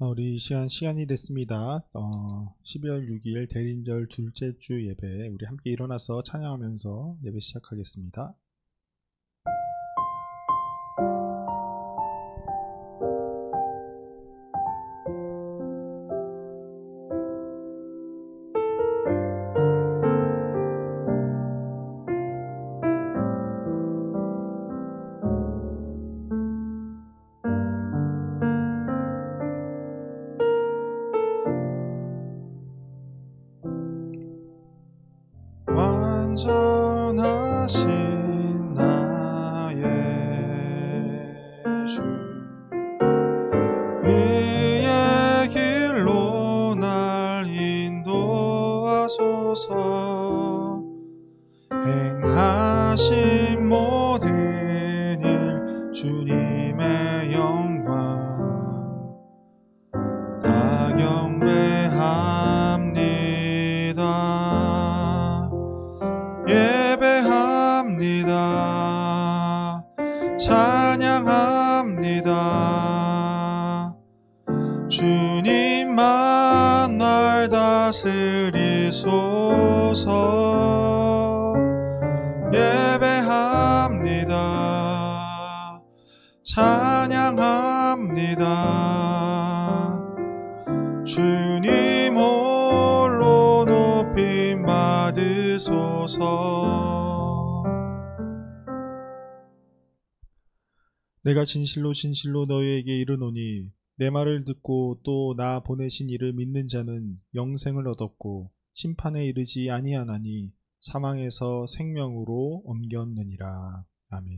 우리 시간이 됐습니다. 12월 6일 대림절 둘째 주 예배, 우리 함께 일어나서 찬양하면서 예배 시작하겠습니다. 완전하신 나의 주, 의의 길로 날 인도하소서. 행하신 모든 일 주님의 영광 다 경배합니다. 예배합니다. 찬양합니다. 주님만 날 다스리소서. 예배합니다. 찬양합니다. 주님 홀로 높임 받으소서. 내가 진실로 너희에게 이르노니 내 말을 듣고 또 나 보내신 이를 믿는 자는 영생을 얻었고 심판에 이르지 아니하나니 사망에서 생명으로 옮겼느니라. 아멘.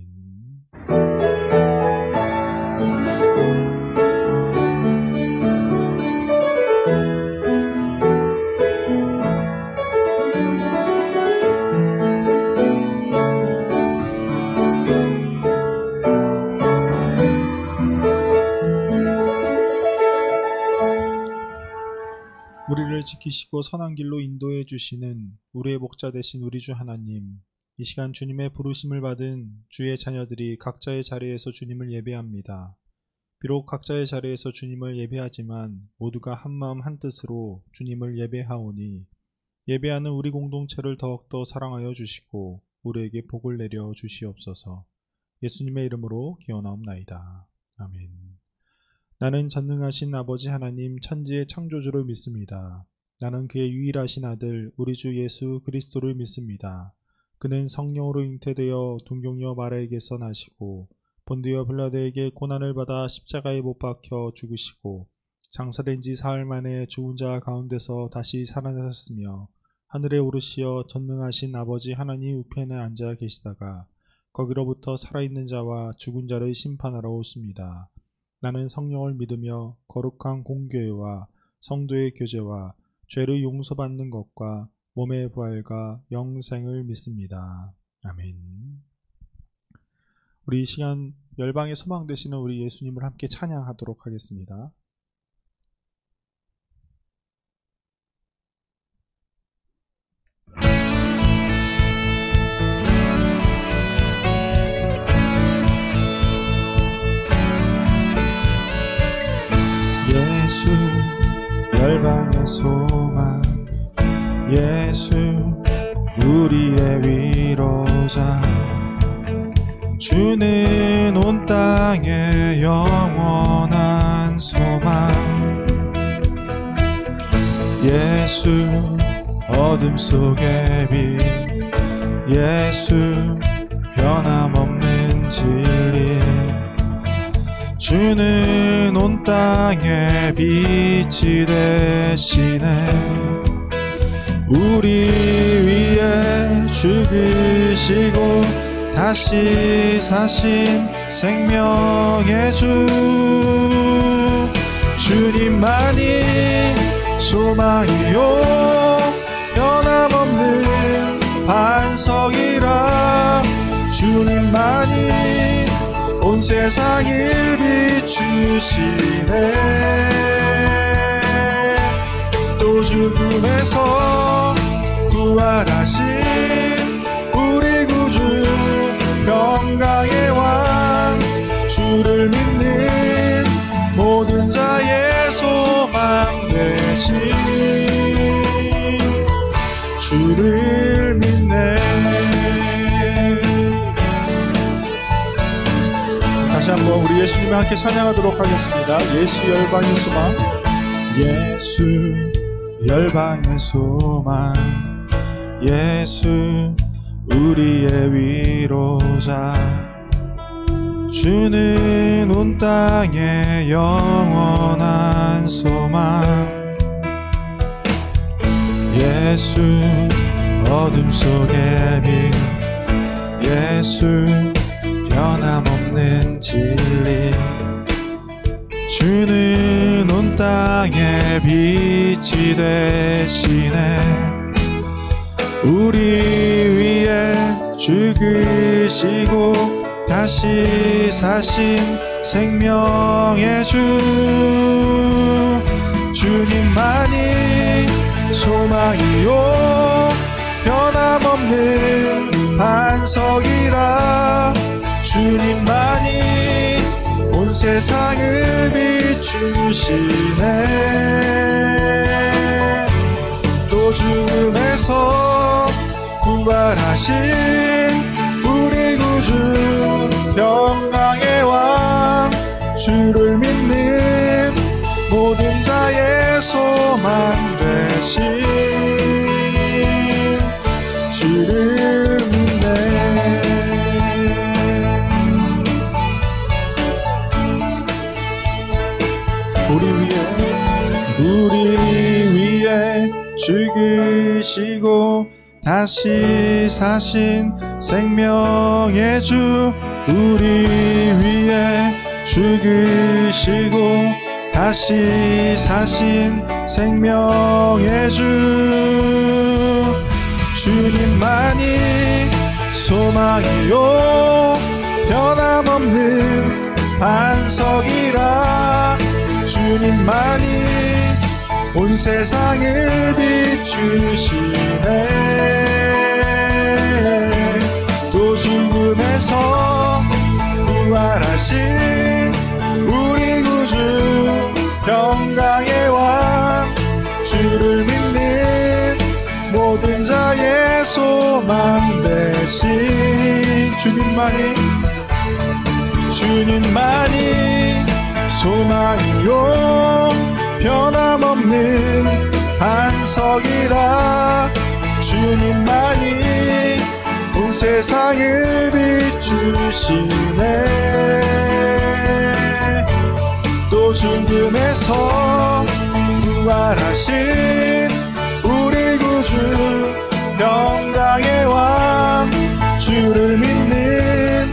우리를 지키시고 선한 길로 인도해 주시는 우리의 목자 되신 우리 주 하나님, 이 시간 주님의 부르심을 받은 주의 자녀들이 각자의 자리에서 주님을 예배합니다. 비록 각자의 자리에서 주님을 예배하지만 모두가 한마음 한뜻으로 주님을 예배하오니 예배하는 우리 공동체를 더욱더 사랑하여 주시고 우리에게 복을 내려 주시옵소서. 예수님의 이름으로 기원하옵나이다. 아멘. 나는 전능하신 아버지 하나님 천지의 창조주를 믿습니다. 나는 그의 유일하신 아들 우리 주 예수 그리스도를 믿습니다. 그는 성령으로 잉태되어 동정녀 마리아에게서 나시고 본디오 빌라도에게 고난을 받아 십자가에 못 박혀 죽으시고 장사된 지 사흘 만에 죽은 자 가운데서 다시 살아나셨으며 하늘에 오르시어 전능하신 아버지 하나님 우편에 앉아 계시다가 거기로부터 살아있는 자와 죽은 자를 심판하러 오십니다. 나는 성령을 믿으며 거룩한 공교회와 성도의 교제와 죄를 용서받는 것과 몸의 부활과 영생을 믿습니다. 아멘. 우리 이 시간 열방의 소망 되시는 우리 예수님을 함께 찬양하도록 하겠습니다. 예수 열방의 소망, 예수 우리의 위로자, 주는 온 땅의 영원한 소망. 예수 어둠 속의 빛, 예수 변함없는 진리, 주는 온 땅의 빛이 되시네. 우리 위에 죽으시고 다시 사신 생명의 주, 주님만이 소망이요 변함없는 반석이라. 주님만이 온 세상을 비추시네. 또 죽음에서 부활하신 우리 구주 영광의 왕, 주를 믿는 모든 자의 손 부르시며 함께 찬양하도록 하겠습니다. 예수 열방의 소망. 예수 열방의 소망, 예수 우리의 위로자, 주는 온 땅의 영원한 소망. 예수 어둠 속의 빛, 예수 변함없는 진리, 주는 온 땅의 빛이 되시네. 우리 위에 죽으시고 다시 사신 생명의 주, 주님만이 소망이요 변함없는 반석이라. 주님만이 온 세상을 비추시네. 또 죽음에서 부활하신 우리 구주 평강의 왕, 주를 믿는 모든 자의 소망 되신 주를 믿네. 우리 위에 죽으시고 다시 사신 생명의 주, 우리 위에 죽으시고 다시 사신 생명의 주, 주님만이 소망이요 변함없는 반석이라. 주님만이 온 세상을 비추시네. 또 죽음에서 부활하신 우리 구주 평강의 왕, 주를 믿는 모든 자의 소망 되신 주님만이 소망이요 변함없는 반석이라. 주님만이 온 세상을 비추시네. 또 죽음에서 부활하신 우리 구주 평강의 왕, 주를 믿는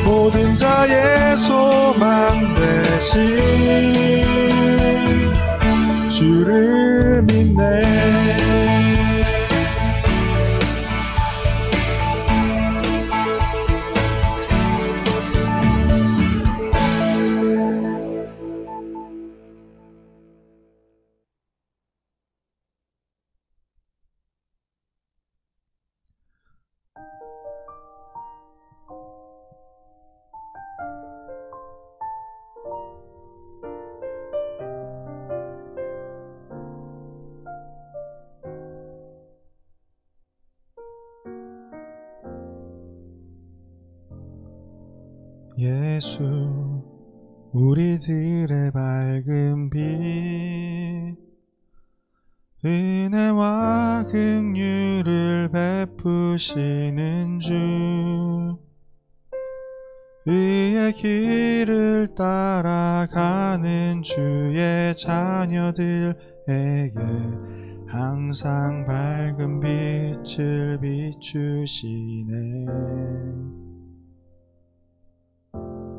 모든 자의 소망 되신 주를 믿네. 예수 우리들의 밝은 빛, 은혜와 긍휼을 베푸시는 주, 의의 길을 따라가는 주의 자녀들에게 항상 밝은 빛을 비추시네.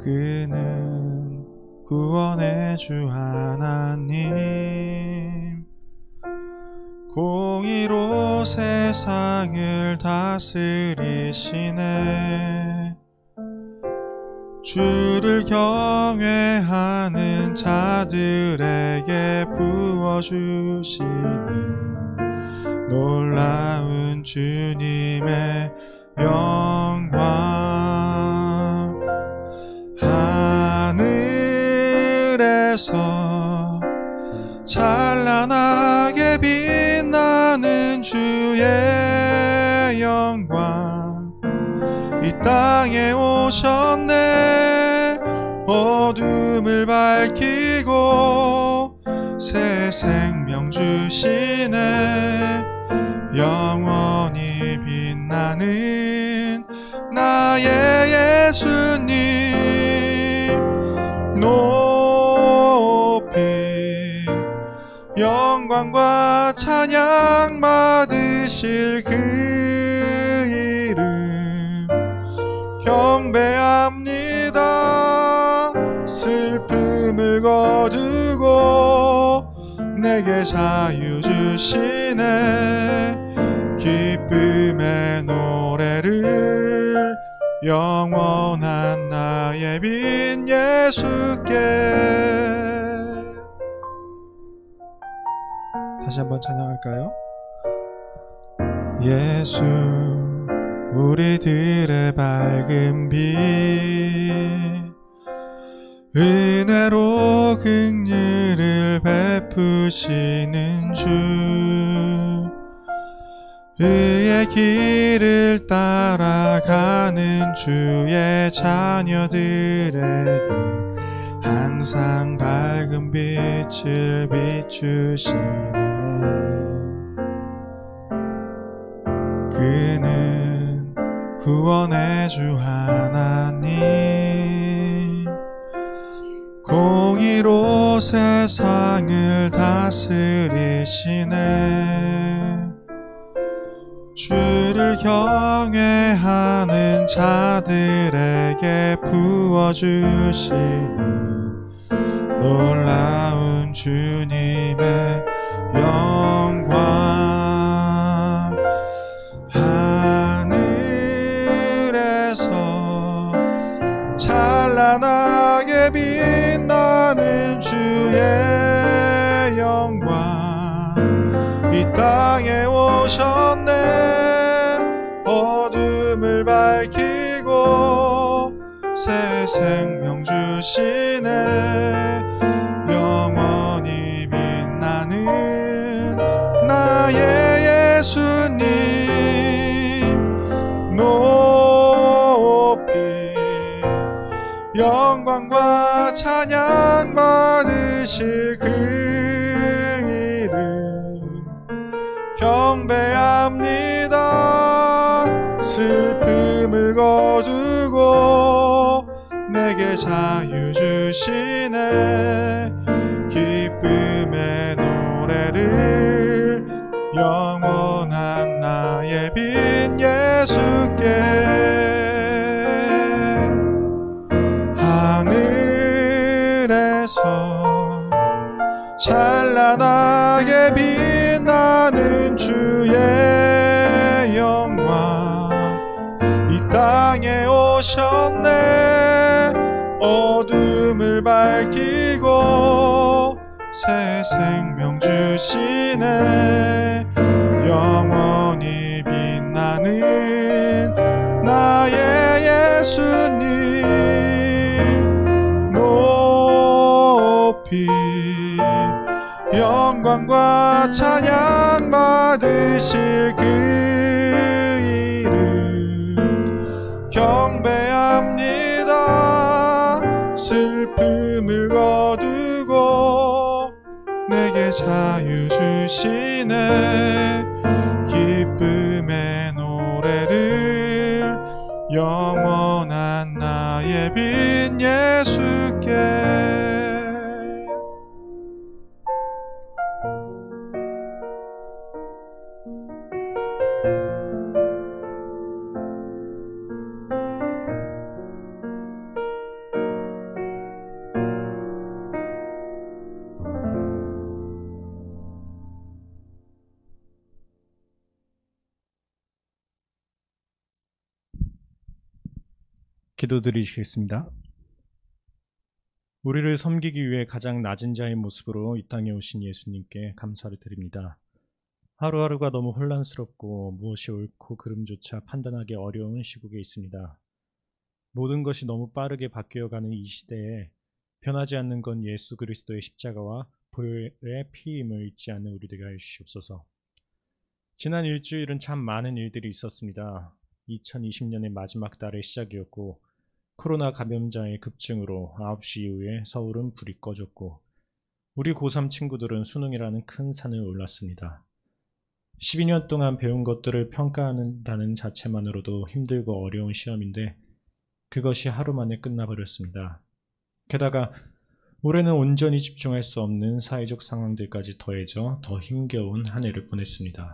그는 구원의 주 하나님, 공의로 세상을 다스리시네. 주를 경외하는 자들에게 부어주시는 놀라운 주님의 영광. 하늘에서 찬란하게 빛나는 주의 영광, 이 땅에 오셨네. 어둠을 밝히고 새 생명 주시네. 영원히 빛나는 나의 예수님 높이 영광과 찬양 받으실 그 이름 경배합니다. 슬픔을 거두고 내게 자유 주시네. 기쁨의 노래를 영원한 나의 빈 예수께. 다시 한번 찬양할까요? 예수 우리들의 밝은 빛 은혜로 긍휼을 베푸시는 주 의의 길을 따라가는 주의 자녀들에게 항상 밝은 빛을 비추시네. 그는 구원의 주 하나님 공의로 세상을 다스리시네. 주를 경외하는 자들에게 부어주시는 놀라운 주님의 영광. 하늘에서 찬란하게 빛나는 주의 영광 이 땅에 오셨네. 어둠을 밝히고 새 생명 주시네. 영원히 빛나는 나의 예수님 높이 영광과 찬양 받으실 그 이름 경배합니다. 슬픔을 거두고 내게 자유 주시네. 기쁨의 노래를 영원한 나의 빈 예수께. 하늘에서 찬란하게 빛나는 주의 영광 이 땅에 오셨네. 어둠을 밝히고 새 생명 주시네. 영원히 빛나는 나의 예수님 높이 영광과 찬양 받으실 그 이름 경배합니다. 슬픔을 거두고 내게 자유 주시네. 기쁨의 노래를 영원한 나의 빈 예수께. 기도드리시겠습니다. 우리를 섬기기 위해 가장 낮은 자의 모습으로 이 땅에 오신 예수님께 감사를 드립니다. 하루하루가 너무 혼란스럽고 무엇이 옳고 그름조차 판단하기 어려운 시국에 있습니다. 모든 것이 너무 빠르게 바뀌어가는 이 시대에 변하지 않는 건 예수 그리스도의 십자가와 보혈의 피임을 잊지 않는 우리들에게 하여 주시옵소서. 지난 일주일은 참 많은 일들이 있었습니다. 2020년의 마지막 달의 시작이었고 코로나 감염자의 급증으로 9시 이후에 서울은 불이 꺼졌고 우리 고3 친구들은 수능이라는 큰 산을 올랐습니다. 12년 동안 배운 것들을 평가한다는 자체만으로도 힘들고 어려운 시험인데 그것이 하루 만에 끝나버렸습니다. 게다가 올해는 온전히 집중할 수 없는 사회적 상황들까지 더해져 더 힘겨운 한 해를 보냈습니다.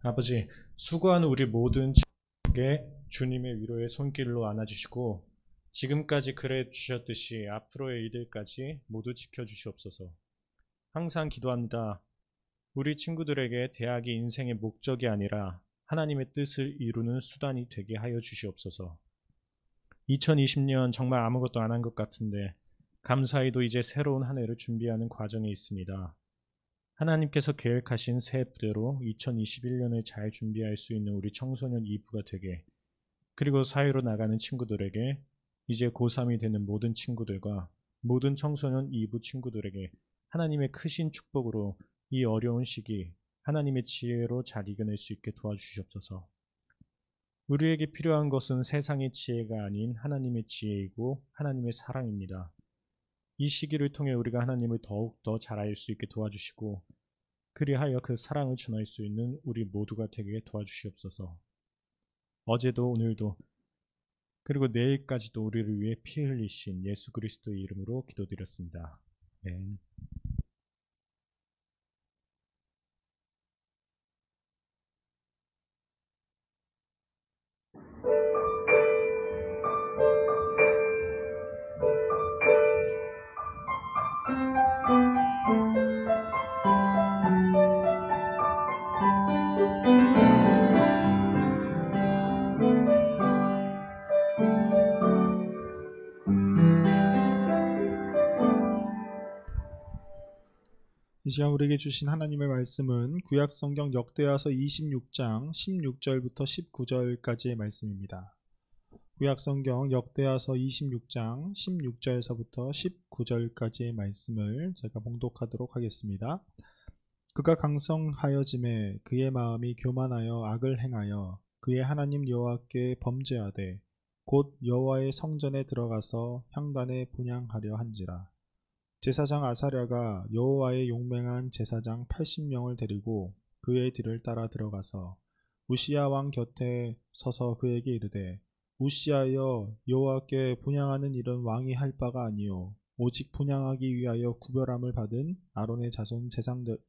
아버지, 수고한 우리 모든 친구에게 주님의 위로의 손길로 안아주시고 지금까지 그래 주셨듯이 앞으로의 일들까지 모두 지켜주시옵소서. 항상 기도합니다. 우리 친구들에게 대학이 인생의 목적이 아니라 하나님의 뜻을 이루는 수단이 되게 하여 주시옵소서. 2020년 정말 아무것도 안 한 것 같은데 감사히도 이제 새로운 한 해를 준비하는 과정에 있습니다. 하나님께서 계획하신 새해대로 2021년을 잘 준비할 수 있는 우리 청소년 2부가 되게, 그리고 사회로 나가는 친구들에게, 이제 고3이 되는 모든 친구들과 모든 청소년 2부 친구들에게 하나님의 크신 축복으로 이 어려운 시기 하나님의 지혜로 잘 이겨낼 수 있게 도와주시옵소서. 우리에게 필요한 것은 세상의 지혜가 아닌 하나님의 지혜이고 하나님의 사랑입니다. 이 시기를 통해 우리가 하나님을 더욱더 잘 알 수 있게 도와주시고 그리하여 그 사랑을 전할 수 있는 우리 모두가 되게 도와주시옵소서. 어제도 오늘도 그리고 내일까지도 우리를 위해 피 흘리신 예수 그리스도의 이름으로 기도드렸습니다. 아멘. 이 시간 우리에게 주신 하나님의 말씀은 구약성경 역대하서 26장 16절부터 19절까지의 말씀입니다. 구약성경 역대하서 26장 16절에서부터 19절까지의 말씀을 제가 봉독하도록 하겠습니다. 그가 강성하여짐에 그의 마음이 교만하여 악을 행하여 그의 하나님 여호와께 범죄하되 곧 여호와의 성전에 들어가서 향단에 분향하려 한지라. 제사장 아사랴가 여호와의 용맹한 제사장 80명을 데리고 그의 뒤를 따라 들어가서 우시야 왕 곁에 서서 그에게 이르되 우시야여, 여호와께 분향하는 일은 왕이 할 바가 아니요 오직 분향하기 위하여 구별함을 받은 아론의 자손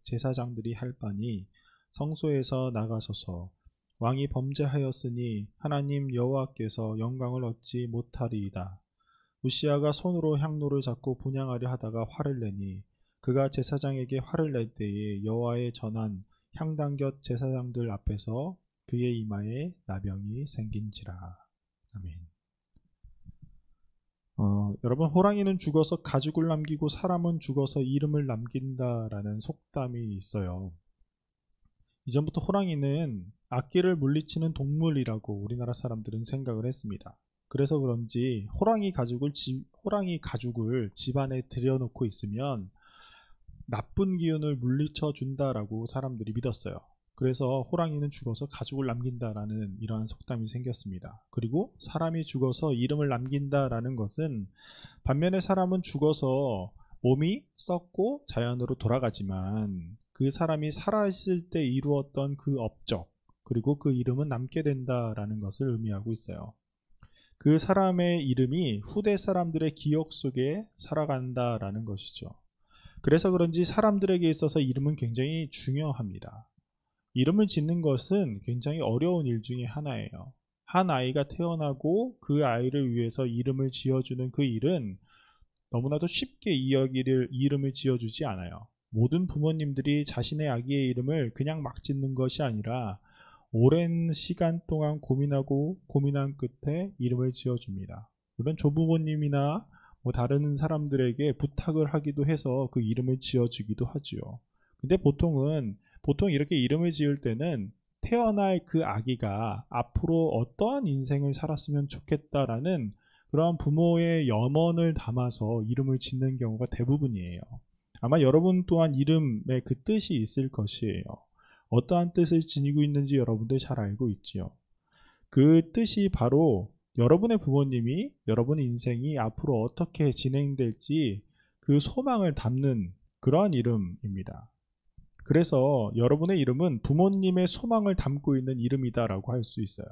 제사장들이 할 바니 성소에서 나가소서. 왕이 범죄하였으니 하나님 여호와께서 영광을 얻지 못하리이다. 우시야가 손으로 향로를 잡고 분향하려 하다가 화를 내니 그가 제사장에게 화를 낼 때에 여호와의 전한 향단 곁 제사장들 앞에서 그의 이마에 나병이 생긴지라. 아멘. 여러분, 호랑이는 죽어서 가죽을 남기고 사람은 죽어서 이름을 남긴다라는 속담이 있어요. 이전부터 호랑이는 악귀를 물리치는 동물이라고 우리나라 사람들은 생각을 했습니다. 그래서 그런지 호랑이 가죽을 집안에 들여놓고 있으면 나쁜 기운을 물리쳐 준다라고 사람들이 믿었어요. 그래서 호랑이는 죽어서 가죽을 남긴다라는 이러한 속담이 생겼습니다. 그리고 사람이 죽어서 이름을 남긴다라는 것은 반면에 사람은 죽어서 몸이 썩고 자연으로 돌아가지만 그 사람이 살아있을 때 이루었던 그 업적 그리고 그 이름은 남게 된다라는 것을 의미하고 있어요. 그 사람의 이름이 후대 사람들의 기억 속에 살아간다라는 것이죠. 그래서 그런지 사람들에게 있어서 이름은 굉장히 중요합니다. 이름을 짓는 것은 굉장히 어려운 일 중에 하나예요. 한 아이가 태어나고 그 아이를 위해서 이름을 지어주는 그 일은 너무나도 쉽게 이름을 지어주지 않아요. 모든 부모님들이 자신의 아기의 이름을 그냥 막 짓는 것이 아니라 오랜 시간 동안 고민한 끝에 이름을 지어줍니다. 물론 조부모님이나 다른 사람들에게 부탁을 하기도 해서 그 이름을 지어주기도 하죠. 근데 보통 이렇게 이름을 지을 때는 태어날 그 아기가 앞으로 어떠한 인생을 살았으면 좋겠다라는 그러한 부모의 염원을 담아서 이름을 짓는 경우가 대부분이에요. 아마 여러분 또한 이름에 그 뜻이 있을 것이에요. 어떠한 뜻을 지니고 있는지 여러분들 잘 알고 있지요. 그 뜻이 바로 여러분의 부모님이 여러분의 인생이 앞으로 어떻게 진행될지 그 소망을 담는 그러한 이름입니다. 그래서 여러분의 이름은 부모님의 소망을 담고 있는 이름이다라고 할 수 있어요.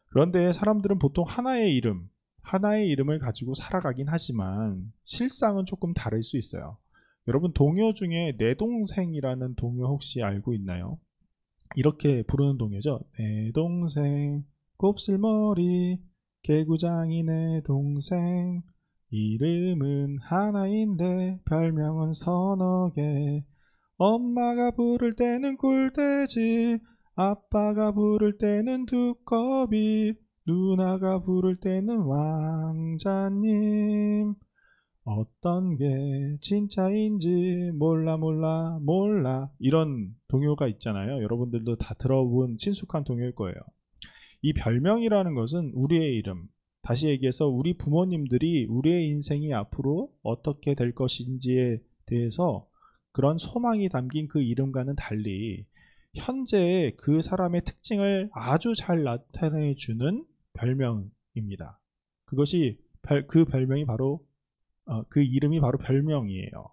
그런데 사람들은 보통 하나의 이름을 가지고 살아가긴 하지만 실상은 조금 다를 수 있어요. 여러분 동요 중에 내 동생이라는 동요 혹시 알고 있나요? 이렇게 부르는 동요죠. 내 동생 곱슬머리 개구장이 내 동생 이름은 하나인데 별명은 서너 개 엄마가 부를 때는 꿀돼지 아빠가 부를 때는 두꺼비 누나가 부를 때는 왕자님 어떤 게 진짜인지 몰라 이런 동요가 있잖아요. 여러분들도 다 들어본 친숙한 동요일 거예요. 이 별명이라는 것은 우리의 이름, 다시 얘기해서 우리 부모님들이 우리의 인생이 앞으로 어떻게 될 것인지에 대해서 그런 소망이 담긴 그 이름과는 달리 현재 그 사람의 특징을 아주 잘 나타내주는 별명입니다. 그것이 그 별명이 바로 그 이름이 바로 별명이에요.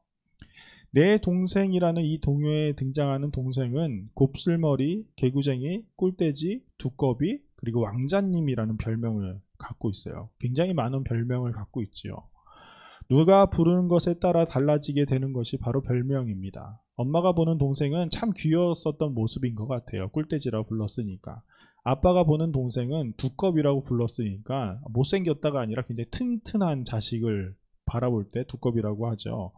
내 동생이라는 이 동요에 등장하는 동생은 곱슬머리, 개구쟁이, 꿀돼지, 두꺼비, 그리고 왕자님이라는 별명을 갖고 있어요. 굉장히 많은 별명을 갖고 있지요. 누가 부르는 것에 따라 달라지게 되는 것이 바로 별명입니다. 엄마가 보는 동생은 참 귀여웠었던 모습인 것 같아요. 꿀돼지라고 불렀으니까. 아빠가 보는 동생은 두꺼비라고 불렀으니까 못생겼다가 아니라 굉장히 튼튼한 자식을 바라볼 때 두꺼비라고 하죠.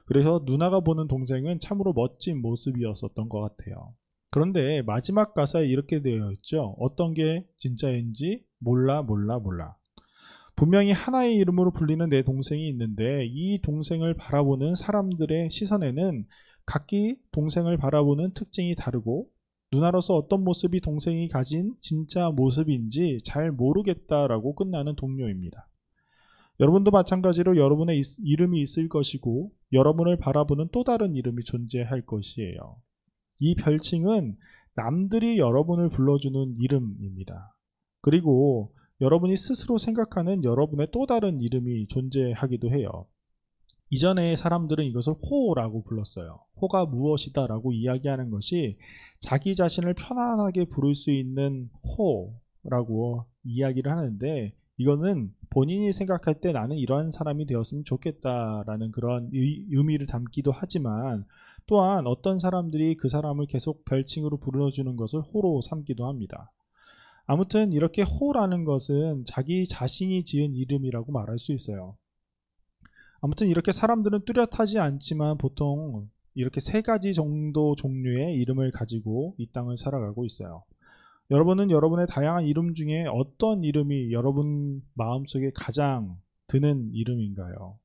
그래서 누나가 보는 동생은 참으로 멋진 모습이었었던 것 같아요. 그런데 마지막 가사에 이렇게 되어 있죠. 어떤 게 진짜인지 몰라. 분명히 하나의 이름으로 불리는 내 동생이 있는데 이 동생을 바라보는 사람들의 시선에는 각기 동생을 바라보는 특징이 다르고 누나로서 어떤 모습이 동생이 가진 진짜 모습인지 잘 모르겠다라고 끝나는 동요입니다. 여러분도 마찬가지로 여러분의 이름이 있을 것이고 여러분을 바라보는 또 다른 이름이 존재할 것이에요. 이 별칭은 남들이 여러분을 불러주는 이름입니다. 그리고 여러분이 스스로 생각하는 여러분의 또 다른 이름이 존재하기도 해요. 이전에 사람들은 이것을 호라고 불렀어요. 호가 무엇이다 라고 이야기하는 것이 자기 자신을 편안하게 부를 수 있는 호라고 이야기를 하는데 이거는 본인이 생각할 때 나는 이러한 사람이 되었으면 좋겠다라는 그런 의미를 담기도 하지만 또한 어떤 사람들이 그 사람을 계속 별칭으로 불러주는 것을 호로 삼기도 합니다. 아무튼 이렇게 호라는 것은 자기 자신이 지은 이름이라고 말할 수 있어요. 아무튼 이렇게 사람들은 뚜렷하지 않지만 보통 이렇게 세 가지 정도 종류의 이름을 가지고 이 땅을 살아가고 있어요. 여러분은 여러분의 다양한 이름 중에 어떤 이름이 여러분 마음속에 가장 드는 이름인가요?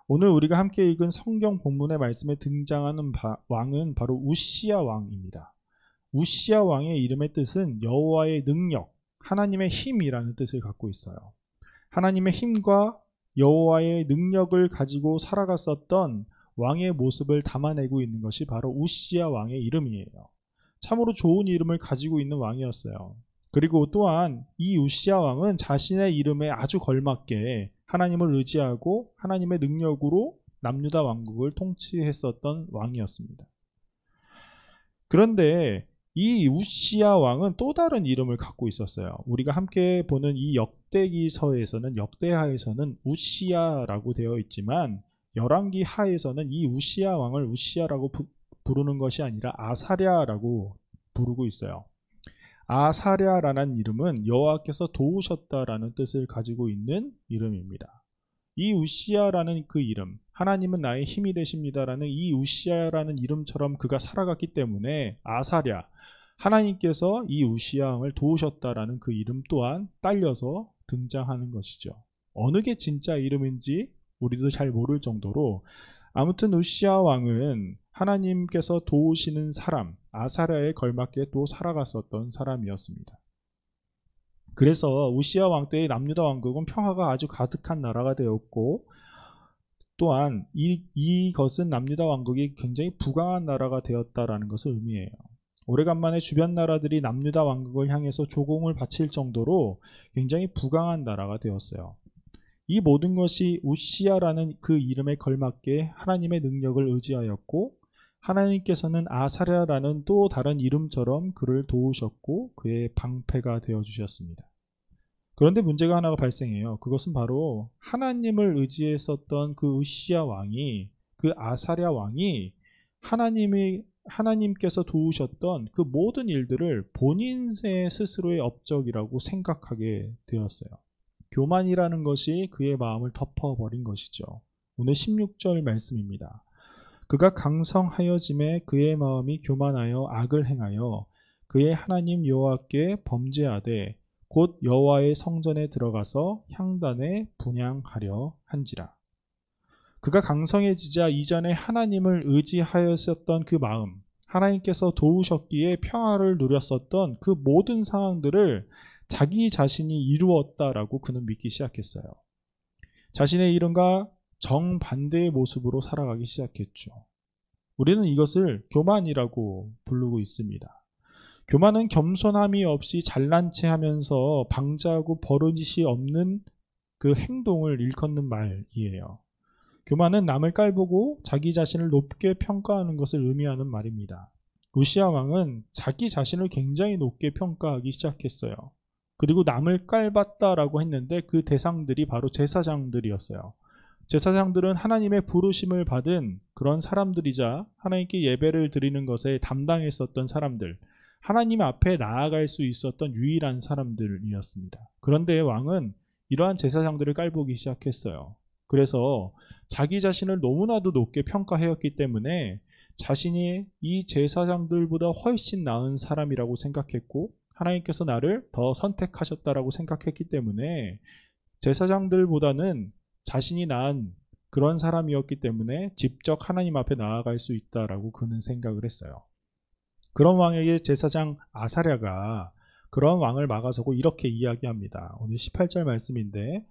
오늘 우리가 함께 읽은 성경 본문의 말씀에 등장하는 왕은 바로 우시야 왕입니다. 우시야 왕의 이름의 뜻은 여호와의 능력, 하나님의 힘이라는 뜻을 갖고 있어요. 하나님의 힘과 여호와의 능력을 가지고 살아갔었던 왕의 모습을 담아내고 있는 것이 바로 우시야 왕의 이름이에요. 참으로 좋은 이름을 가지고 있는 왕이었어요. 그리고 또한 이 우시야 왕은 자신의 이름에 아주 걸맞게 하나님을 의지하고 하나님의 능력으로 남유다 왕국을 통치했었던 왕이었습니다. 그런데 이 우시야 왕은 또 다른 이름을 갖고 있었어요. 우리가 함께 보는 이 역대기서에서는 역대하에서는 우시야라고 되어 있지만 열왕기 하에서는 이 우시야 왕을 우시야라고 부르는 것이 아니라 아사랴라고 부르고 있어요. 아사랴라는 이름은 여호와께서 도우셨다라는 뜻을 가지고 있는 이름입니다. 이 우시야라는 그 이름, 하나님은 나의 힘이 되십니다라는 이 우시야라는 이름처럼 그가 살아갔기 때문에 아사랴, 하나님께서 이 우시야 왕을 도우셨다라는 그 이름 또한 딸려서 등장하는 것이죠. 어느 게 진짜 이름인지 우리도 잘 모를 정도로 아무튼 우시야 왕은 하나님께서 도우시는 사람, 아사랴에 걸맞게 또 살아갔었던 사람이었습니다. 그래서 우시야 왕 때의 남유다 왕국은 평화가 아주 가득한 나라가 되었고 또한 이것은 남유다 왕국이 굉장히 부강한 나라가 되었다라는 것을 의미해요. 오래간만에 주변 나라들이 남유다 왕국을 향해서 조공을 바칠 정도로 굉장히 부강한 나라가 되었어요. 이 모든 것이 우시야라는 그 이름에 걸맞게 하나님의 능력을 의지하였고, 하나님께서는 아사랴라는 또 다른 이름처럼 그를 도우셨고 그의 방패가 되어주셨습니다. 그런데 문제가 하나가 발생해요. 그것은 바로 하나님을 의지했었던 그 우시야 왕이, 그 아사랴 왕이 하나님께서 도우셨던 그 모든 일들을 본인의 스스로의 업적이라고 생각하게 되었어요. 교만이라는 것이 그의 마음을 덮어버린 것이죠. 오늘 16절 말씀입니다. 그가 강성하여짐에 그의 마음이 교만하여 악을 행하여 그의 하나님 여호와께 범죄하되 곧 여호와의 성전에 들어가서 향단에 분향하려 한지라. 그가 강성해지자 이전에 하나님을 의지하였었던 그 마음, 하나님께서 도우셨기에 평화를 누렸었던 그 모든 상황들을 자기 자신이 이루었다라고 그는 믿기 시작했어요. 자신의 이름과 정반대의 모습으로 살아가기 시작했죠. 우리는 이것을 교만이라고 부르고 있습니다. 교만은 겸손함이 없이 잘난 체 하면서 방자하고 버릇이 없는 그 행동을 일컫는 말이에요. 교만은 남을 깔보고 자기 자신을 높게 평가하는 것을 의미하는 말입니다. 우시야 왕은 자기 자신을 굉장히 높게 평가하기 시작했어요. 그리고 남을 깔봤다라고 했는데 그 대상들이 바로 제사장들이었어요. 제사장들은 하나님의 부르심을 받은 그런 사람들이자 하나님께 예배를 드리는 것에 담당했었던 사람들, 하나님 앞에 나아갈 수 있었던 유일한 사람들이었습니다. 그런데 왕은 이러한 제사장들을 깔보기 시작했어요. 그래서 자기 자신을 너무나도 높게 평가하였기 때문에 자신이 이 제사장들보다 훨씬 나은 사람이라고 생각했고, 하나님께서 나를 더 선택하셨다라고 생각했기 때문에 제사장들보다는 자신이 나은 그런 사람이었기 때문에 직접 하나님 앞에 나아갈 수 있다라고 그는 생각을 했어요. 그런 왕에게 제사장 아사랴가 그런 왕을 막아서고 이렇게 이야기합니다. 오늘 18절 말씀인데,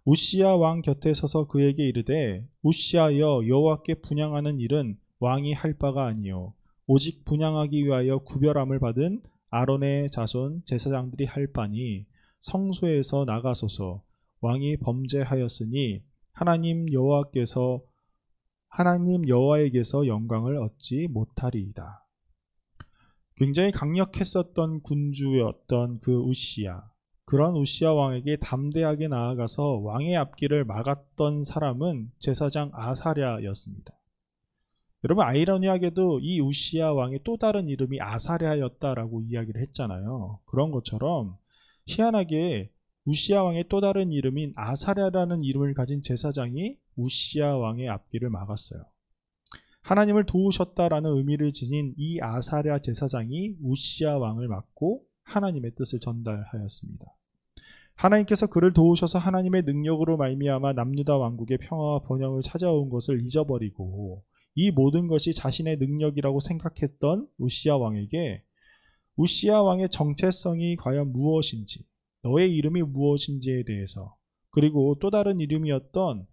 우시야 왕 곁에 서서 그에게 이르되 우시야여, 여호와께 분향하는 일은 왕이 할 바가 아니요 오직 분향하기 위하여 구별함을 받은 아론의 자손 제사장들이 할 바니 성소에서 나가소서. 왕이 범죄하였으니 하나님 여호와에게서 영광을 얻지 못하리이다. 굉장히 강력했었던 군주였던 그 우시야, 그런 우시야 왕에게 담대하게 나아가서 왕의 앞길을 막았던 사람은 제사장 아사랴였습니다. 여러분, 아이러니하게도 이 우시야 왕의 또 다른 이름이 아사랴였다라고 이야기를 했잖아요. 그런 것처럼 희한하게 우시야 왕의 또 다른 이름인 아사랴라는 이름을 가진 제사장이 우시야 왕의 앞길을 막았어요. 하나님을 도우셨다라는 의미를 지닌 이 아사랴 제사장이 우시야 왕을 막고 하나님의 뜻을 전달하였습니다. 하나님께서 그를 도우셔서 하나님의 능력으로 말미암아 남유다 왕국의 평화와 번영을 찾아온 것을 잊어버리고 이 모든 것이 자신의 능력이라고 생각했던 우시야 왕에게 우시야 왕의 정체성이 과연 무엇인지, 너의 이름이 무엇인지에 대해서, 그리고 또 다른 이름이었던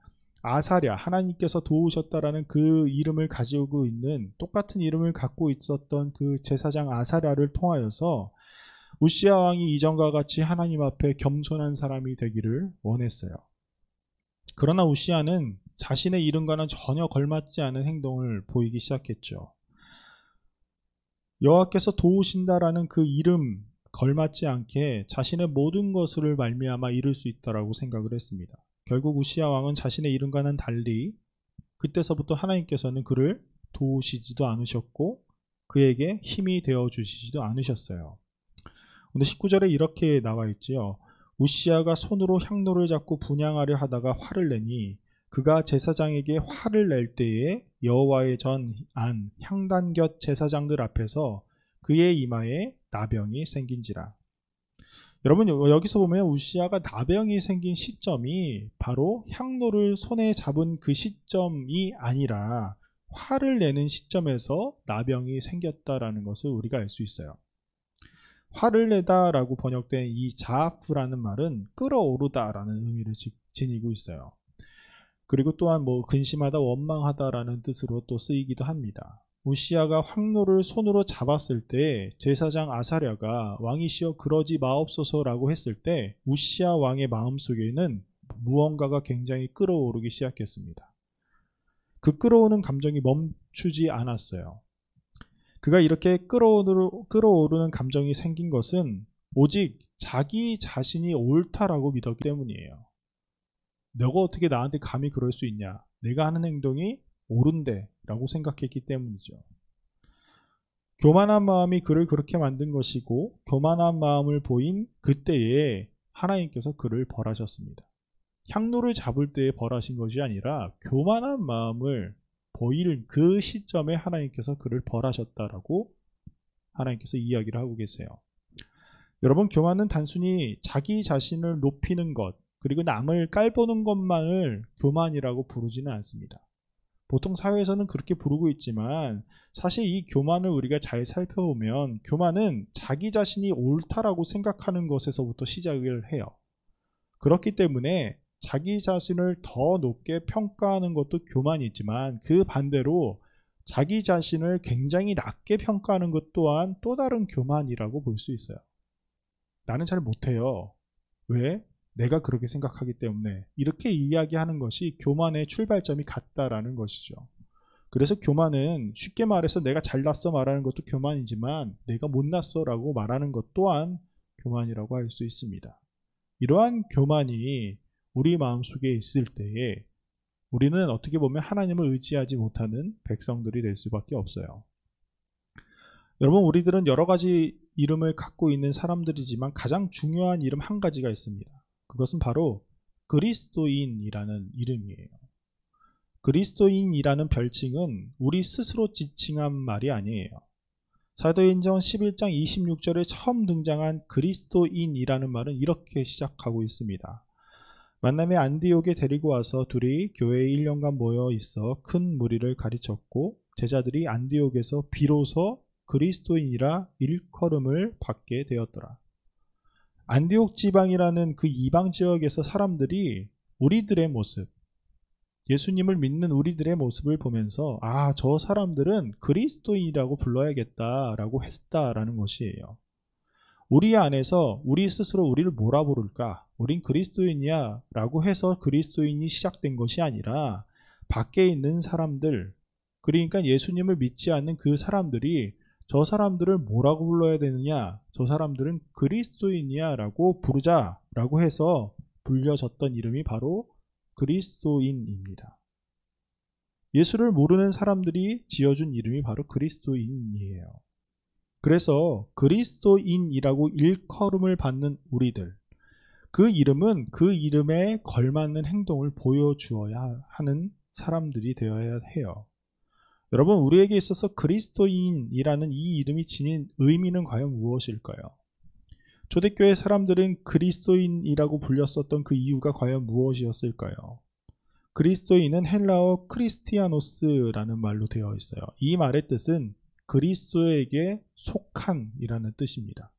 아사랴, 하나님께서 도우셨다라는 그 이름을 가지고 있는, 똑같은 이름을 갖고 있었던 그 제사장 아사랴를 통하여서 우시야 왕이 이전과 같이 하나님 앞에 겸손한 사람이 되기를 원했어요. 그러나 우시야는 자신의 이름과는 전혀 걸맞지 않은 행동을 보이기 시작했죠. 여호와께서 도우신다라는 그 이름 걸맞지 않게 자신의 모든 것을 말미암아 이룰 수 있다라고 생각을 했습니다. 결국 우시야 왕은 자신의 이름과는 달리 그때서부터 하나님께서는 그를 도우시지도 않으셨고 그에게 힘이 되어 주시지도 않으셨어요. 오늘 19절에 이렇게 나와 있지요. 우시야가 손으로 향로를 잡고 분향하려 하다가 화를 내니 그가 제사장에게 화를 낼 때에 여호와의 전 안 향단 곁 제사장들 앞에서 그의 이마에 나병이 생긴지라. 여러분, 여기서 보면 우시야가 나병이 생긴 시점이 바로 향로를 손에 잡은 그 시점이 아니라 화를 내는 시점에서 나병이 생겼다라는 것을 우리가 알 수 있어요. 화를 내다라고 번역된 이 자아프라는 말은 끓어오르다라는 의미를 지니고 있어요. 그리고 또한 근심하다, 원망하다라는 뜻으로 또 쓰이기도 합니다. 우시야가 황노를 손으로 잡았을 때 제사장 아사랴가 왕이시여 그러지 마옵소서라고 했을 때 우시야 왕의 마음속에는 무언가가 굉장히 끌어오르기 시작했습니다. 그 끌어오는 감정이 멈추지 않았어요. 그가 이렇게 끌어오르는 감정이 생긴 것은 오직 자기 자신이 옳다라고 믿었기 때문이에요. 너가 어떻게 나한테 감히 그럴 수 있냐? 내가 하는 행동이 옳은데 라고 생각했기 때문이죠. 교만한 마음이 그를 그렇게 만든 것이고 교만한 마음을 보인 그때에 하나님께서 그를 벌하셨습니다. 향로를 잡을 때에 벌하신 것이 아니라 교만한 마음을 보일 그 시점에 하나님께서 그를 벌하셨다라고 하나님께서 이야기를 하고 계세요. 여러분, 교만은 단순히 자기 자신을 높이는 것 그리고 남을 깔보는 것만을 교만이라고 부르지는 않습니다. 보통 사회에서는 그렇게 부르고 있지만 사실 이 교만을 우리가 잘 살펴보면 교만은 자기 자신이 옳다라고 생각하는 것에서부터 시작을 해요. 그렇기 때문에 자기 자신을 더 높게 평가하는 것도 교만이지만 그 반대로 자기 자신을 굉장히 낮게 평가하는 것 또한 또 다른 교만이라고 볼 수 있어요. 나는 잘 못해요. 왜? 내가 그렇게 생각하기 때문에. 이렇게 이야기하는 것이 교만의 출발점이 같다라는 것이죠. 그래서 교만은 쉽게 말해서 내가 잘났어 말하는 것도 교만이지만 내가 못났어 라고 말하는 것 또한 교만이라고 할 수 있습니다. 이러한 교만이 우리 마음속에 있을 때에 우리는 어떻게 보면 하나님을 의지하지 못하는 백성들이 될 수밖에 없어요. 여러분, 우리들은 여러 가지 이름을 갖고 있는 사람들이지만 가장 중요한 이름 한 가지가 있습니다. 그것은 바로 그리스도인이라는 이름이에요. 그리스도인이라는 별칭은 우리 스스로 지칭한 말이 아니에요. 사도행전 11장 26절에 처음 등장한 그리스도인이라는 말은 이렇게 시작하고 있습니다. 만남에 안디옥에 데리고 와서 둘이 교회에 1년간 모여 있어 큰 무리를 가르쳤고 제자들이 안디옥에서 비로소 그리스도인이라 일컬음을 받게 되었더라. 안디옥 지방이라는 그 이방 지역에서 사람들이 우리들의 모습, 예수님을 믿는 우리들의 모습을 보면서 아, 저 사람들은 그리스도인이라고 불러야겠다라고 했다라는 것이에요. 우리 안에서 우리 스스로 우리를 뭐라 부를까? 우린 그리스도인이야 라고 해서 그리스도인이 시작된 것이 아니라 밖에 있는 사람들, 그러니까 예수님을 믿지 않는 그 사람들이 저 사람들을 뭐라고 불러야 되느냐? 저 사람들은 그리스도인이야 라고 부르자라고 해서 불려졌던 이름이 바로 그리스도인입니다. 예수를 모르는 사람들이 지어준 이름이 바로 그리스도인이에요. 그래서 그리스도인이라고 일컬음을 받는 우리들, 그 이름은 그 이름에 걸맞는 행동을 보여주어야 하는 사람들이 되어야 해요. 여러분, 우리에게 있어서 그리스도인이라는 이 이름이 지닌 의미는 과연 무엇일까요? 초대교회 사람들은 그리스도인이라고 불렸었던 그 이유가 과연 무엇이었을까요? 그리스도인은 헬라어 크리스티아노스라는 말로 되어 있어요. 이 말의 뜻은 그리스도에게 속한이라는 뜻입니다.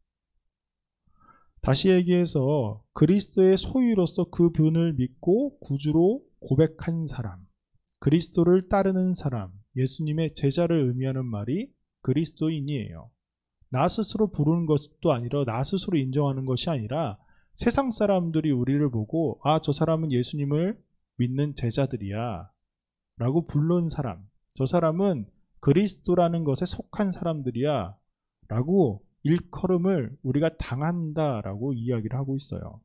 다시 얘기해서 그리스도의 소유로서 그분을 믿고 구주로 고백한 사람, 그리스도를 따르는 사람, 예수님의 제자를 의미하는 말이 그리스도인이에요. 나 스스로 부르는 것도 아니라 나 스스로 인정하는 것이 아니라 세상 사람들이 우리를 보고 아, 저 사람은 예수님을 믿는 제자들이야 라고 부른 사람, 저 사람은 그리스도라는 것에 속한 사람들이야 라고 일컬음을 우리가 당한다라고 이야기를 하고 있어요.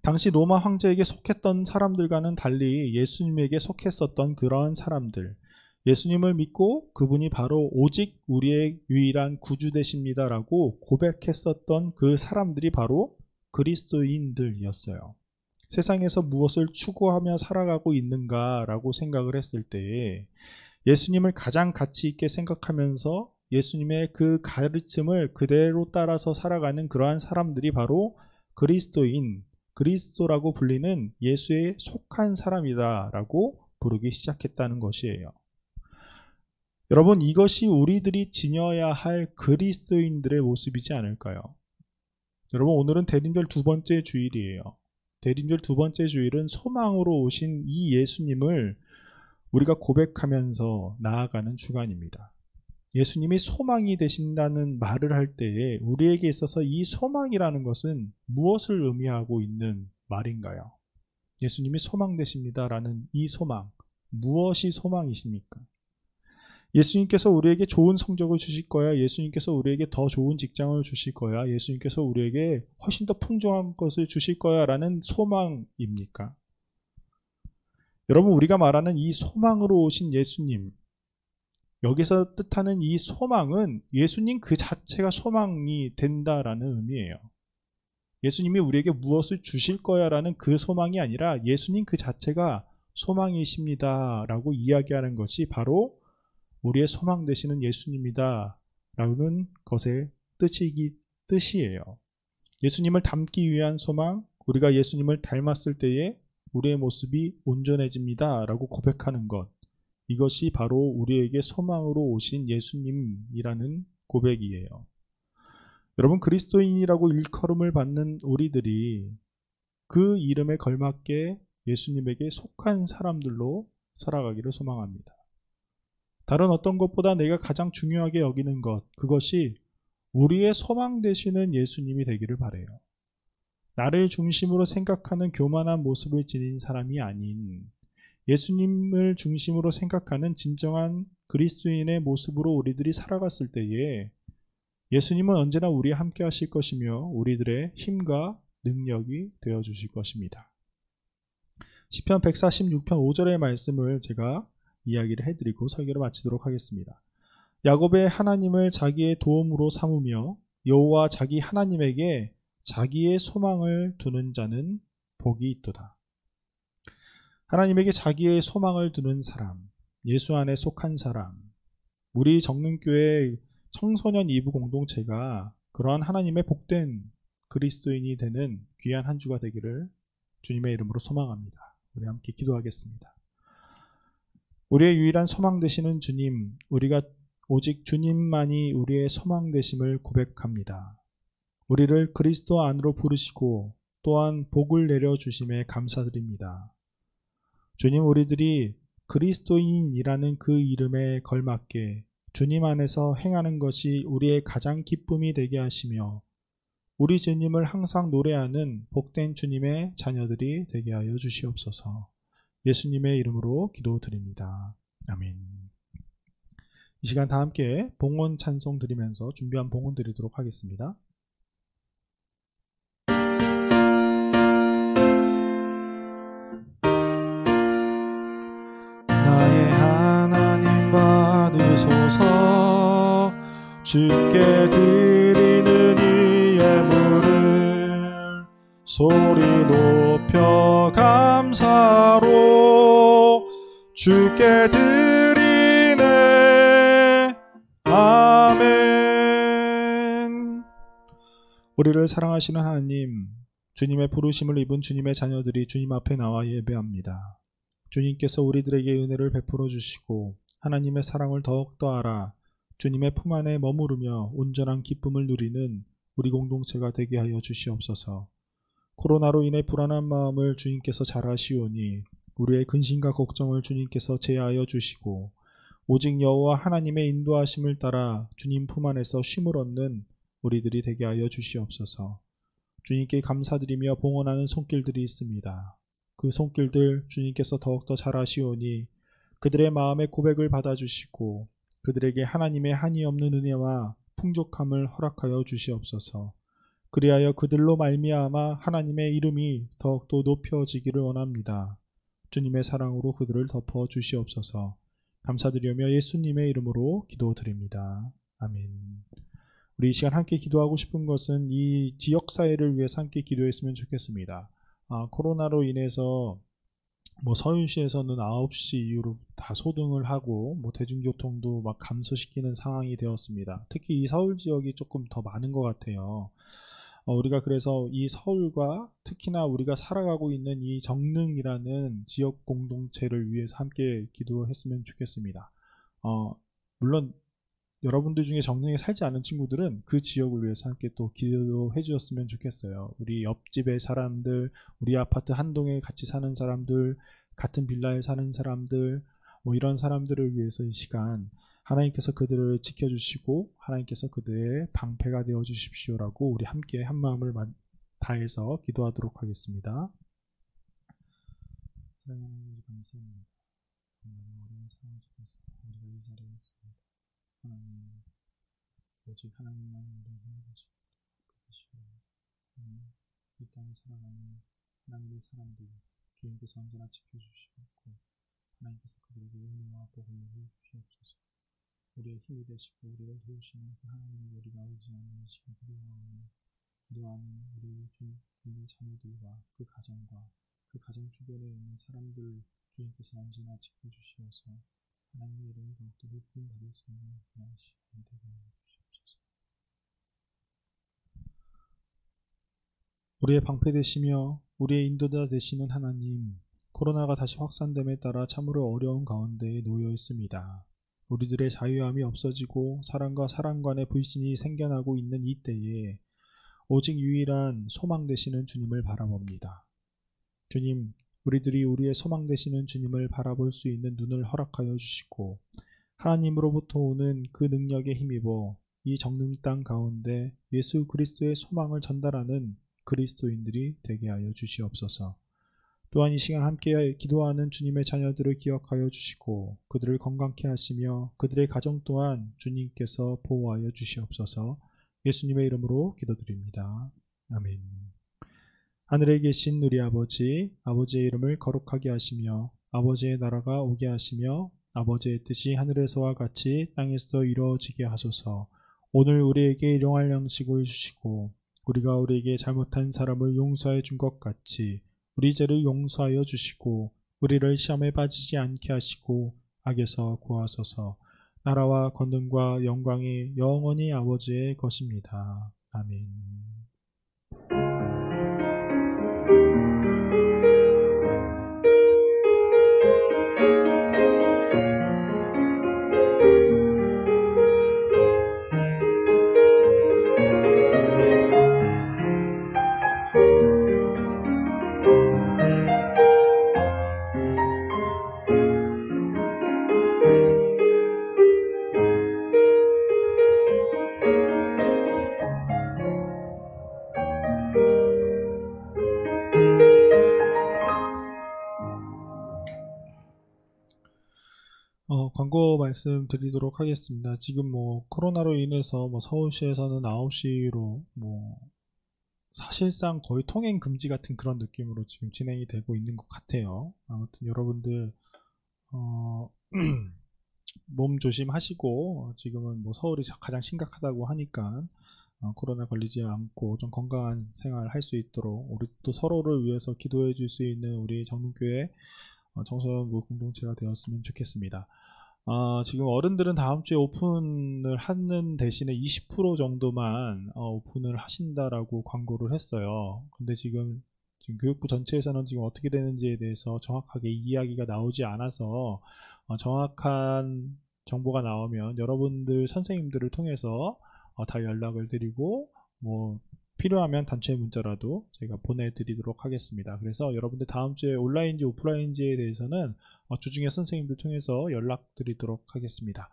당시 로마 황제에게 속했던 사람들과는 달리 예수님에게 속했었던 그러한 사람들, 예수님을 믿고 그분이 바로 오직 우리의 유일한 구주 되십니다라고 고백했었던 그 사람들이 바로 그리스도인들이었어요. 세상에서 무엇을 추구하며 살아가고 있는가라고 생각을 했을 때에 예수님을 가장 가치 있게 생각하면서 예수님의 그 가르침을 그대로 따라서 살아가는 그러한 사람들이 바로 그리스도인, 그리스도라고 불리는 예수에 속한 사람이다라고 부르기 시작했다는 것이에요. 여러분, 이것이 우리들이 지녀야 할 그리스도인들의 모습이지 않을까요? 여러분, 오늘은 대림절 두 번째 주일이에요. 대림절 두 번째 주일은 소망으로 오신 이 예수님을 우리가 고백하면서 나아가는 주간입니다. 예수님이 소망이 되신다는 말을 할 때에 우리에게 있어서 이 소망이라는 것은 무엇을 의미하고 있는 말인가요? 예수님이 소망 되십니다라는 이 소망, 무엇이 소망이십니까? 예수님께서 우리에게 좋은 성적을 주실 거야. 예수님께서 우리에게 더 좋은 직장을 주실 거야. 예수님께서 우리에게 훨씬 더 풍성한 것을 주실 거야 라는 소망입니까? 여러분, 우리가 말하는 이 소망으로 오신 예수님, 여기서 뜻하는 이 소망은 예수님 그 자체가 소망이 된다라는 의미예요. 예수님이 우리에게 무엇을 주실 거야 라는 그 소망이 아니라 예수님 그 자체가 소망이십니다 라고 이야기하는 것이 바로 우리의 소망 되시는 예수님이다 라는 것의 뜻이에요. 예수님을 닮기 위한 소망, 우리가 예수님을 닮았을 때에 우리의 모습이 온전해집니다 라고 고백하는 것, 이것이 바로 우리에게 소망으로 오신 예수님이라는 고백이에요. 여러분, 그리스도인이라고 일컬음을 받는 우리들이 그 이름에 걸맞게 예수님에게 속한 사람들로 살아가기를 소망합니다. 다른 어떤 것보다 내가 가장 중요하게 여기는 것, 그것이 우리의 소망 되시는 예수님이 되기를 바라요. 나를 중심으로 생각하는 교만한 모습을 지닌 사람이 아닌 예수님을 중심으로 생각하는 진정한 그리스도인의 모습으로 우리들이 살아갔을 때에 예수님은 언제나 우리와 함께 하실 것이며 우리들의 힘과 능력이 되어 주실 것입니다. 시편 146편 5절의 말씀을 제가 이야기를 해드리고 설교를 마치도록 하겠습니다. 야곱의 하나님을 자기의 도움으로 삼으며 여호와 자기 하나님에게 자기의 소망을 두는 자는 복이 있도다. 하나님에게 자기의 소망을 두는 사람, 예수 안에 속한 사람, 우리 정릉교회 청소년 2부 공동체가 그러한 하나님의 복된 그리스도인이 되는 귀한 한 주가 되기를 주님의 이름으로 소망합니다. 우리 함께 기도하겠습니다. 우리의 유일한 소망 되시는 주님, 우리가 오직 주님만이 우리의 소망 되심을 고백합니다. 우리를 그리스도 안으로 부르시고 또한 복을 내려주심에 감사드립니다. 주님, 우리들이 그리스도인이라는 그 이름에 걸맞게 주님 안에서 행하는 것이 우리의 가장 기쁨이 되게 하시며 우리 주님을 항상 노래하는 복된 주님의 자녀들이 되게 하여 주시옵소서. 예수님의 이름으로 기도드립니다. 아멘. 이 시간 다 함께 봉헌 찬송 드리면서 준비한 봉헌 드리도록 하겠습니다. 나의 하나님 받으소서. 주께 드리는 이 예물을 소리 높여 감사로 주께 드리네. 아멘. 우리를 사랑하시는 하나님, 주님의 부르심을 입은 주님의 자녀들이 주님 앞에 나와 예배합니다. 주님께서 우리들에게 은혜를 베풀어 주시고 하나님의 사랑을 더욱더 알아 주님의 품 안에 머무르며 온전한 기쁨을 누리는 우리 공동체가 되게 하여 주시옵소서. 코로나로 인해 불안한 마음을 주님께서 잘 아시오니 우리의 근심과 걱정을 주님께서 제하여 주시고 오직 여호와 하나님의 인도하심을 따라 주님 품 안에서 쉼을 얻는 우리들이 되게 하여 주시옵소서. 주님께 감사드리며 봉헌하는 손길들이 있습니다. 그 손길들 주님께서 더욱더 잘 아시오니 그들의 마음의 고백을 받아주시고 그들에게 하나님의 한이 없는 은혜와 풍족함을 허락하여 주시옵소서. 그리하여 그들로 말미암아 하나님의 이름이 더욱더 높여지기를 원합니다. 주님의 사랑으로 그들을 덮어 주시옵소서. 감사드리며 예수님의 이름으로 기도드립니다. 아멘. 우리 이 시간 함께 기도하고 싶은 것은 이 지역사회를 위해서 함께 기도했으면 좋겠습니다. 코로나로 인해서 서울시에서는 9시 이후로 다 소등을 하고 대중교통도 막 감소시키는 상황이 되었습니다. 특히 이 서울 지역이 조금 더 많은 것 같아요. 우리가 그래서 이 서울과 특히나 우리가 살아가고 있는 이 정릉이라는 지역 공동체를 위해서 함께 기도했으면 좋겠습니다. 물론 여러분들 중에 정릉에 살지 않은 친구들은 그 지역을 위해서 함께 또 기도해 주셨으면 좋겠어요. 우리 옆집의 사람들, 우리 아파트 한 동에 같이 사는 사람들, 같은 빌라에 사는 사람들, 이런 사람들을 위해서 이 시간 하나님께서 그들을 지켜주시고 하나님께서 그들의 방패가 되어 주십시오라고 우리 함께 한 마음을 다해서 기도하도록 하겠습니다. 사랑하는 하나님 감사합니다. 어려운 상황 속에서 우리가 이 자리에 있습니다. 하나님, 오직 하나님만 우리를 힘내시고 이 땅에 살아가는 하나님의 사람들 주님께서 언제나 지켜주시고 하나님께서 그들에게 은혜와 복을 내려주시옵소서. 우리의 힘이 되시고 우리를 도우시는 그 하나님을 우리가 의지하는 이 시간 기도하는 우리 주님의 자녀들과 그 가정과 그 가정 주변에 있는 사람들 주님께서 언제나 지켜주시어서 하나님의 이름을 더욱더 높임 받을 수 있는 그런 시간이 되게 하여 주시옵소서. 우리의 방패 되시며 우리의 인도자 되시는 하나님, 코로나가 다시 확산됨에 따라 참으로 어려운 가운데에 놓여 있습니다. 우리들의 자유함이 없어지고 사랑과 사랑 간의 불신이 생겨나고 있는 이 때에 오직 유일한 소망 되시는 주님을 바라봅니다. 주님, 우리들이 우리의 소망 되시는 주님을 바라볼 수 있는 눈을 허락하여 주시고 하나님으로부터 오는 그 능력에 힘입어 이 정능 땅 가운데 예수 그리스도의 소망을 전달하는 그리스도인들이 되게 하여 주시옵소서. 또한 이 시간 함께 기도하는 주님의 자녀들을 기억하여 주시고 그들을 건강케 하시며 그들의 가정 또한 주님께서 보호하여 주시옵소서. 예수님의 이름으로 기도드립니다. 아멘. 하늘에 계신 우리 아버지, 아버지의 이름을 거룩하게 하시며 아버지의 나라가 오게 하시며 아버지의 뜻이 하늘에서와 같이 땅에서도 이루어지게 하소서. 오늘 우리에게 일용할 양식을 주시고 우리가 우리에게 잘못한 사람을 용서해 준 것 같이 우리 죄를 용서하여 주시고 우리를 시험에 빠지지 않게 하시고 악에서 구하소서. 나라와 권능과 영광이 영원히 아버지의 것입니다. 아멘. 광고 말씀드리도록 하겠습니다. 지금 코로나로 인해서 서울시에서는 9시로 사실상 거의 통행 금지 같은 그런 느낌으로 지금 진행이 되고 있는 것 같아요. 아무튼 여러분들 몸 조심하시고 지금은 서울이 가장 심각하다고 하니까 코로나 걸리지 않고 좀 건강한 생활 할 수 있도록 우리 또 서로를 위해서 기도해 줄 수 있는 우리 정문교회 청소년부 공동체가 되었으면 좋겠습니다. 지금 어른들은 다음 주에 오픈을 하는 대신에 20% 정도만 오픈을 하신다라고 광고를 했어요. 근데 지금 교육부 전체에서는 지금 어떻게 되는지에 대해서 정확하게 이야기가 나오지 않아서 정확한 정보가 나오면 여러분들 선생님들을 통해서 다 연락을 드리고 필요하면 단체 문자라도 제가 보내드리도록 하겠습니다. 그래서 여러분들 다음 주에 온라인인지 오프라인인지에 대해서는 주중에 선생님들 통해서 연락드리도록 하겠습니다.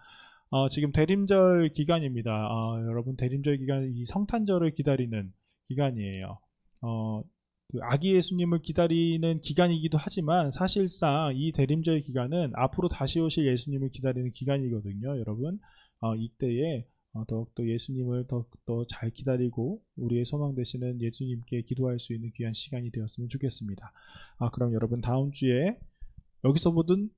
지금 대림절 기간입니다. 여러분 대림절 기간, 이 성탄절을 기다리는 기간이에요. 그 아기 예수님을 기다리는 기간이기도 하지만 사실상 이 대림절 기간은 앞으로 다시 오실 예수님을 기다리는 기간이거든요. 여러분 이때에 더욱더 예수님을 더욱더 잘 기다리고 우리의 소망 되시는 예수님께 기도할 수 있는 귀한 시간이 되었으면 좋겠습니다. 그럼 여러분 다음 주에 여기서 보든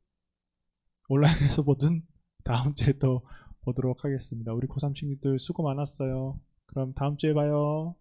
온라인에서 보든 다음 주에 또 보도록 하겠습니다. 우리 고3 친구들 수고 많았어요. 그럼 다음 주에 봐요.